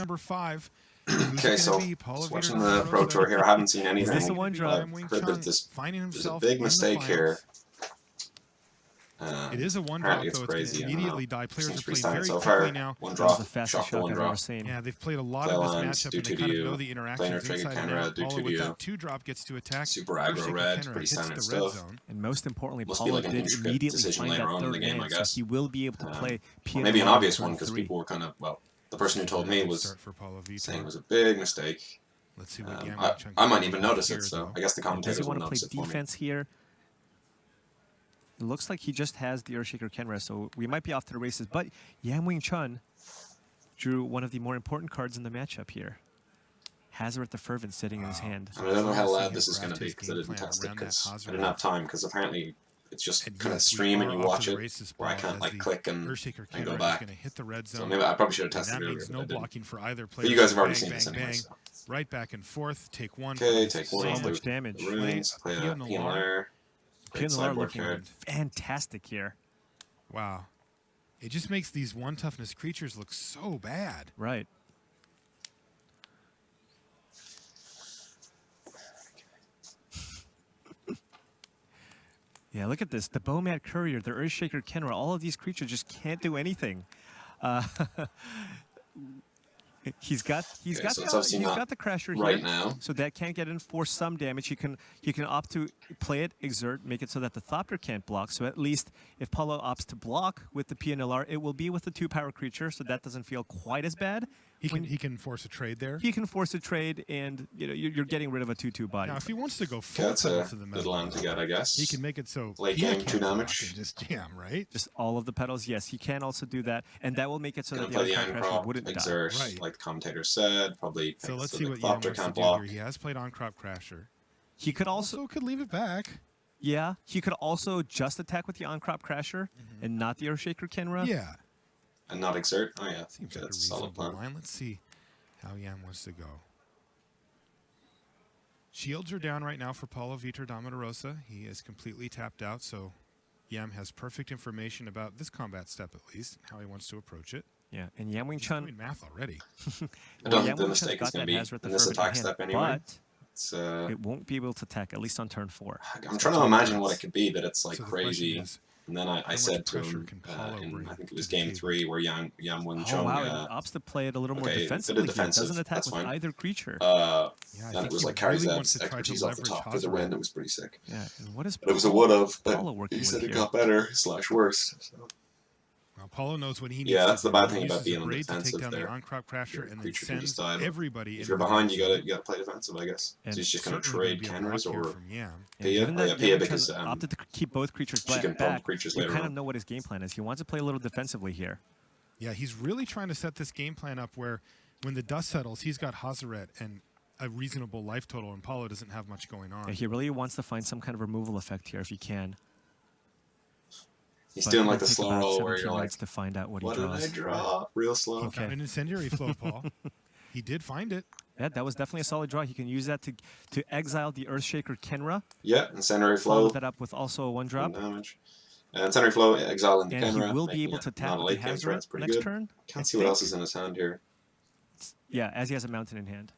number 5. Okay, so watching the Pro Tour here, I haven't seen anything. Is this a one drop? I've heard that there's a big mistake here. It is a one Apparently drop, it's though. crazy. It's going to immediately die. Players are playing very so quickly far. now. One That was drop, the fastest shot, one I've drop. ever seen. Yeah, they've played a lot of this matchup, and they kind of know the Planar interactions trigger inside and camera, out. do Paulo to with you. that 2-drop gets to attack. Super aggro red, pretty standard stuff. And most importantly, Must be Paulo like an did intricate immediately decision find later that on in the third game, I man, so guess. he will be able to play PNL. Maybe an obvious one, turn because 3. people were kind of, well, the person who told me was Start for Paulo Vitor. saying it was a big mistake. Let's see what I might even notice here, it, so though. I guess the Does commentators he will want to notice it play for me. defense here? It looks like he just has the Earthshaker Kenra, so we might be off to the races. But Yam Wing Chun drew one of the more important cards in the matchup here. Hazard the Fervent sitting in his hand. And I don't know how loud this is going to be because I didn't test it because I didn't have time because apparently it's just kind of stream and you watch it where I can't like click and go back. So maybe I probably should have tested it earlier, but I didn't. Blocking for either player. But you guys have already Bang, seen bang, this anyway. bang. So. Right back and forth. Take one. Okay, take one. So much damage. Runes, play a PNLR. PNL looking fantastic here. Wow. It just makes these 1 toughness creatures look so bad. Right. Yeah, look at this. The Bowmat Courier, the Earthshaker Kenra, all of these creatures just can't do anything. He's got the Crasher here, right now. So that can't get in for some damage. He can opt to play it, exert, make it so that the Thopter can't block. So at least if Paulo opts to block with the PNLR, it will be with the 2-power creature, so that doesn't feel quite as bad. He can force a trade there. He can force a trade, and you're getting rid of a 2/2 body. Now, if he wants to go full that's pedal a to the good middle, line to get, I guess. he can make it so late game 2 damage. Just jam, right? Just all of the pedals. Yes, he can also do that, and that will make it so that play the the other Crasher wouldn't exert, die. like the commentator said. Probably. So let's so see the what Yam Thopter wants to can't do block. here. He has played on-crop Crasher. He could also could leave it back. Yeah, he could also just attack with the on-crop Crasher and not the Earthshaker Kenra. Yeah. And not exert? Oh, yeah. Seems Okay, like that's a a solid reasonable plan. line. Let's see how Yam wants to go. Shields are down right now for Paulo Vitor Damarosa. He is completely tapped out, so Yam has perfect information about this combat step, at least, how he wants to approach it. Yeah, and Yam Wing Chun. He's doing math already. I don't think the mistake is going to be in this attack step anyway. But it won't be able to attack, at least on turn 4. I'm trying to imagine what it could be that it's like So the crazy. question is, And then I said to him, in, I think it was game 3, where Yam Wing Chun. Oh, wow, it opts to play it a little more okay, defensively. defensive, Doesn't attack that's with fine. either creature. Then it was like carries really that wants to try to expertise off the leverage top for the win. It was pretty sick. Yeah, and what is But it was a would have, but Paulo working he said with it here? got better / worse. So. Well, Paulo knows what he needs. Yeah, that's to the do. bad He thing about uses being a on braid to take defensive down there. the on-crop Crasher Your and then creature can sends just die. everybody. If into you're the behind, you red zone. gotta play defensive, I guess. And So he's just gonna Certainly trade be a cameras block here or from Yam. Pia. Given that Pia Yam because Chun opted to keep both creatures she can pump back, creatures you later kind on. of know what his game plan is. He wants to play a little defensively here. Yeah, he's really trying to set this game plan up where when the dust settles, he's got Hazaret and a reasonable life total, and Paulo doesn't have much going on. Yeah, he really wants to find some kind of removal effect here if he can. He's But doing it'll like the take slow about roll where 17 you're like, minutes to find out what he what did draws. I draw? Real slow. He found an incendiary flow, Paul. He did find it. Yeah, that was definitely a solid draw. He can use that to exile the Earthshaker Kenra. Yeah, incendiary Follow flow. that up with also a 1-drop. Damage. Incendiary flow, exile in the And camera. he will be able to not tap a the late game threat. Hazard It's pretty next good. turn. Can't see what else is in his hand here. Yeah, as he has a mountain in hand.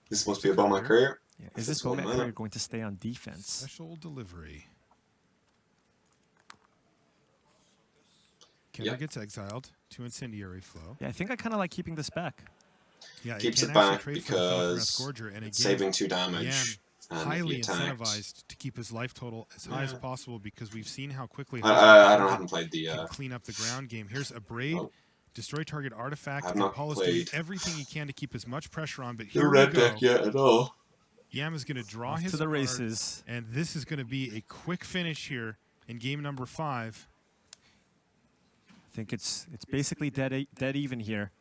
This is supposed to be a Bowmat Courier. Yeah. Is this Bowmat Courier going to stay on defense? Special delivery. Kendra Yeah. gets exiled to incendiary flow. Yeah, I think I kind of like keeping this back. Yeah, Keeps can it actually back trade for the Falcon because Scourger, and again, it's saving 2 damage. Yam And if highly he attacked, incentivized to keep his life total as high as possible because we've seen how quickly I haven't played the. can clean up the ground game. Here's a braid, destroy target artifact. I've And not Paul is doing played everything he can to keep as much pressure on. But the here red we go. deck yet at all. Yam is going to draw his to the card, races. and this is going to be a quick finish here in game number 5. I think it's basically dead even here.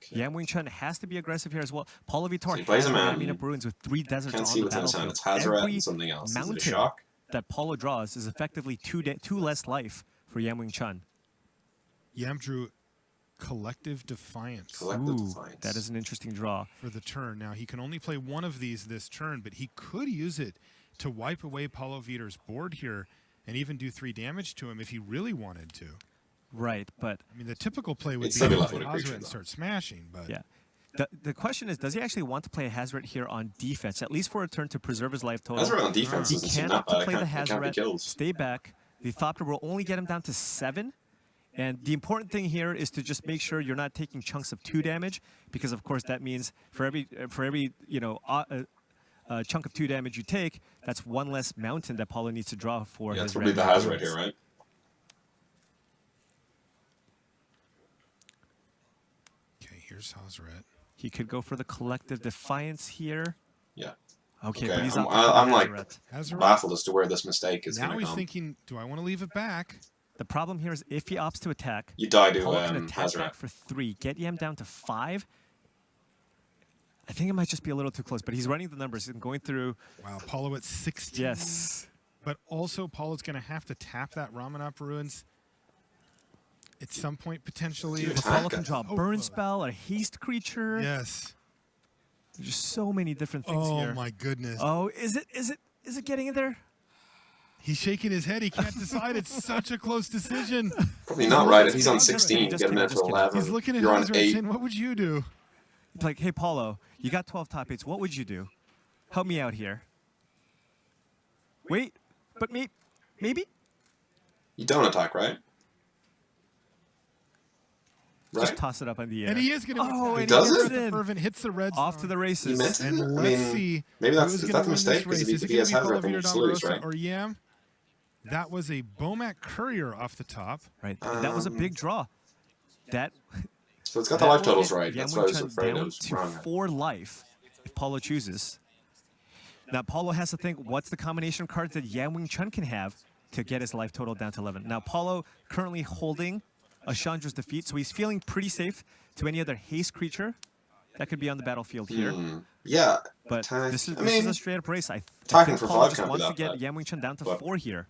Okay. Yam Wing Chun has to be aggressive here as well. Paulo Vitor So he plays has a man. Arena Bruins with 3 deserts Can't on see the what's in his hand. battlefield. It's Hazaret Every and something else. Is it a mountain shock? that Paulo draws is effectively 2 less life for Yam Wing Chun. Yam drew Collective Defiance Collective Ooh, Defiance. that is an interesting draw. for the turn. Now, he can only play one of these this turn, but he could use it to wipe away Paulo Vitor's board here and even do 3 damage to him if he really wanted to. Right, but I mean, the typical play would be still to be left play with a creature, Hazret and start smashing, but yeah. The question is, does he actually want to play a Hazret here on defense, at least for a turn to preserve his life total? Hazret on defense He doesn't seem can that opt to bad. play the It can't be Hazret, killed. stay back. The Thopter will only get him down to 7. And the important thing here is to just make sure you're not taking chunks of 2 damage, because of course that means for every chunk of 2 damage you take, that's 1 less mountain that Paulo needs to draw for his. It's probably the Hazret here, right? Okay, here's Hazret. He could go for the Collective Defiance here. Yeah. Okay, Okay, but he's I'm like Hazret. baffled as to where this mistake is going Now to he's come. thinking, do I want to leave it back? The problem here is if he opts to attack, You die to Paulo can attack Hazret. back for 3, get Yam down to 5. I think it might just be a little too close, but he's running the numbers and going through. Wow, Paulo at 16. Yes. But also, Paulo's going to have to tap that Ramanop Ruins at some point, potentially. Dude, Paulo can draw a burn spell, a haste creature. Yes. There's just so many different things here. Oh, my goodness. Oh, is it getting in there? He's shaking his head. He can't decide. It's such a close decision. Probably not right. If he's on 16, get him into 11. He's looking at You're on Hazret 8. saying, what would you do? Like, hey, Paulo, you got 12 top 8s. What would you do? Help me out here. Wait, but maybe? You don't attack, right? Just toss it up in the air. And he is going to. Oh, and does he it? the fervent hits the red off zone. to the races. He meant it? And I let's mean, see. maybe who's that's gonna a win this mistake, because race. if Is it he has gonna be Hazret, then you Paulo just lose, Vita right? Or Yam? That was a Bomac Courier off the top. Right, that was a big draw. So it's got the life totals right. Yam That's what I was Wing Chun afraid it down was to wrong. 4 life if Paulo chooses. Now, Paulo has to think, what's the combination of cards that Yam Wing Chun can have to get his life total down to 11? Now, Paulo currently holding a Chandra's Defeat, so he's feeling pretty safe to any other haste creature that could be on the battlefield here. Yeah. But this is a straight-up race. I attacking think for Paulo 5 just can't be wants to that get bad. Yam Wing Chun down to But- 4 here.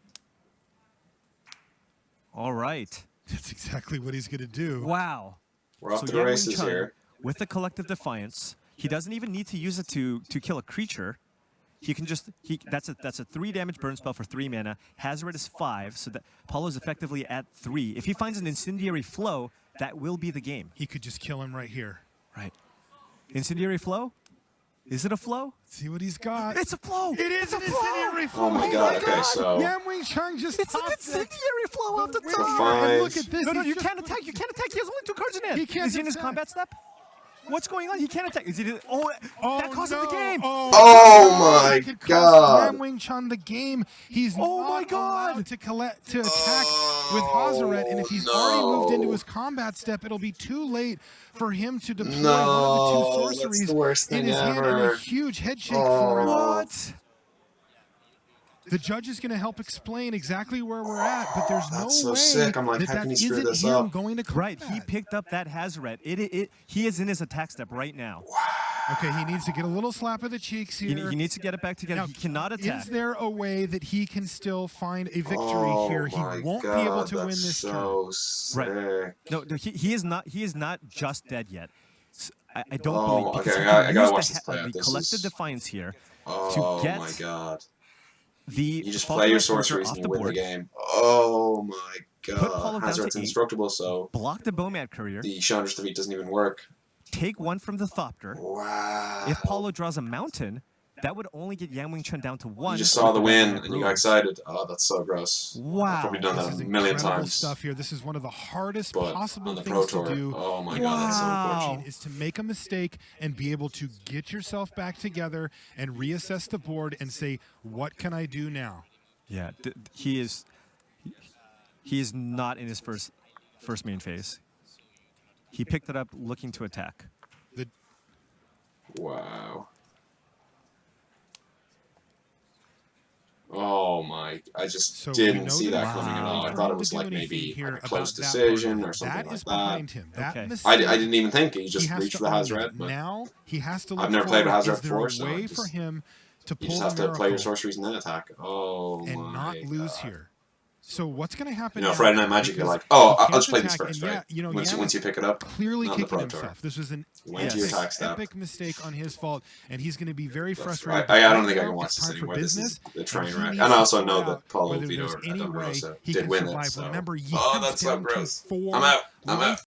All right. That's exactly what he's going to do. Wow. We're off So to the Yam Wing races Chun, here. with the Collective Defiance, he doesn't even need to use it to kill a creature. He can just that's a 3 damage burn spell for 3 mana. Hazret is 5, so that Paulo's effectively at 3. If he finds an Incendiary Flow, that will be the game. He could just kill him right here. Right. Incendiary Flow? Is it a flow? See what he's got. It's a flow. It is an incendiary flow. Oh my god, okay, so... Yam Wing Chun just It's an topped it. incendiary flow off the Wait, top. five. and look at this. No, He's you just can't attack. You can't attack. He has only 2 cards in hand. He can't Is he in his attack. combat step? What's going on? He can't attack. Is he? That cost him the game. Oh my That could cost god. Yam Wing Chun the game. He's Oh my not God. allowed to attack with Hazret, and if he's already moved into his combat step, it'll be too late for him to deploy one of the 2 sorceries that's the worst in thing his hand, and ever. a huge head shake for him. What? The judge is going to help explain exactly where we're at, but there's no That's so way sick. I'm like, that how can that he screw isn't this him up? going to Right. combat. He picked up that Hazret. He is in his attack step right now. Okay, he needs to get a little slap of the cheeks here. He needs to get it back together. Now, He cannot attack. Is there a way that he can still find a victory here? He my won't god, be able to win that's this so turn. sick. Right. No, he is not. He is not just dead yet. I don't Oh, believe. because okay, he I can gotta use watch the this play out. the This Collective is- Defiance here Oh get my god. the You just Falcon play your Red Sorcerer sorceries off and the you win the board, game. Oh my Paulo god. down to Hazret's 8. indestructible, so block the Bomad Courier, the Chandra's Defeat doesn't even work. take 1 from the Thopter. Wow. If Paulo draws a mountain, that would only get Yam Wing Chun down to 1. You just saw the win Bomad and you got Ruins. excited. Oh, that's so gross. Wow. I've probably done This that is a million incredible times. stuff here. This is one of the hardest But possible on the things Pro to Tour, do. oh my in god, that's so Wow. unfortunate. is to make a mistake and be able to get yourself back together and reassess the board and say, what can I do now? Yeah, he is not in his first main phase. He picked it up looking to attack. Wow. Oh my, I just So we didn't know see that that coming at all. I for thought him it was to do like anything maybe here like a about close that decision part. or something That like is that. behind him. That Okay. mistake, I didn't even think. He just he has reached to for the own Hazret, it. but Now he has to look I've never played forward. with Hazret Is there before, a so way I for just- him to you pull just the have to play your miracle sorceries and then attack. Oh and my not lose god. here? So what's going to happen? You know, Friday Night Magic, you're like, oh, I'll just play these first, right? Yeah, Once you pick it up, clearly not on the kicking Pro Tour. himself. This was an epic mistake on his fault, and he's going to be very frustrated. I don't think I can watch this anymore. This is the train wreck. And I also know that Paulo Vitor Damarosa did win it. So. Remember, oh, that's so gross. I'm out.